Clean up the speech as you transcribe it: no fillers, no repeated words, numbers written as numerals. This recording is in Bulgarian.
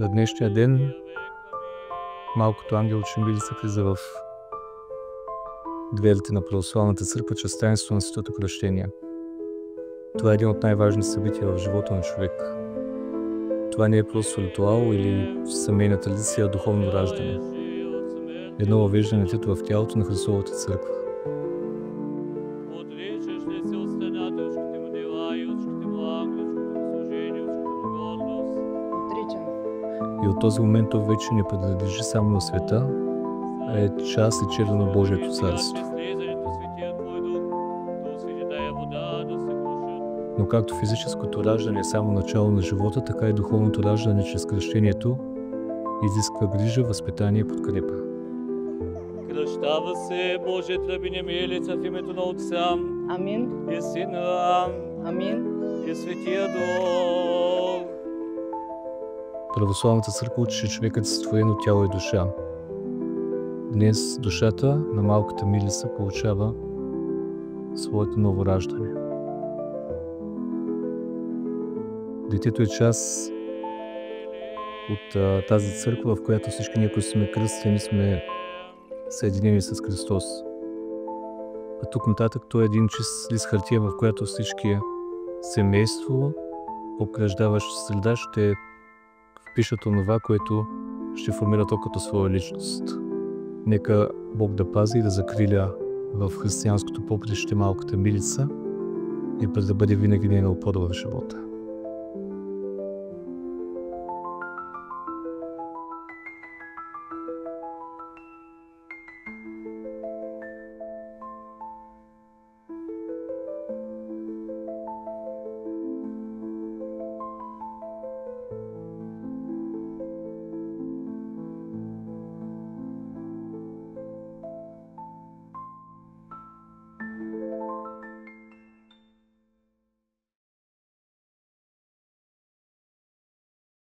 На днешния ден малкото ангелче Милица влиза в дверите на православната църква чрез таинството на Светото кръщение. Това е един от най-важните събития в живота на човек. Това не е просто ритуал или семейна традиция, а духовно раждане. Едно въвеждане на детето в тялото на Христовата църква. И от този момент той вече не принадлежи само на света, а е част и черта на Божието царство. Но както физическото раждане е само начало на живота, така и духовното раждане чрез кръщението изисква грижа, възпитание и подкрепа. Кръщава се Божият рабиня Милица в името на Отца Амин. и Сина Амин. и Светия Дух. Православната църква учи, че човекът е сътворен от тяло и душа. Днес душата на малката Милица получава своето ново раждане. Детето е част от тази църква, в която всички ние, които сме кръстени, сме съединени с Христос. А тук нататък той е един чист лист хартия, в която всички семейство, обграждаваща среда ще впишат онова, което ще формира то като своя личност. Нека Бог да пази и да закриля в християнското поприще малката Милица и да бъде винаги нейна опора в живота.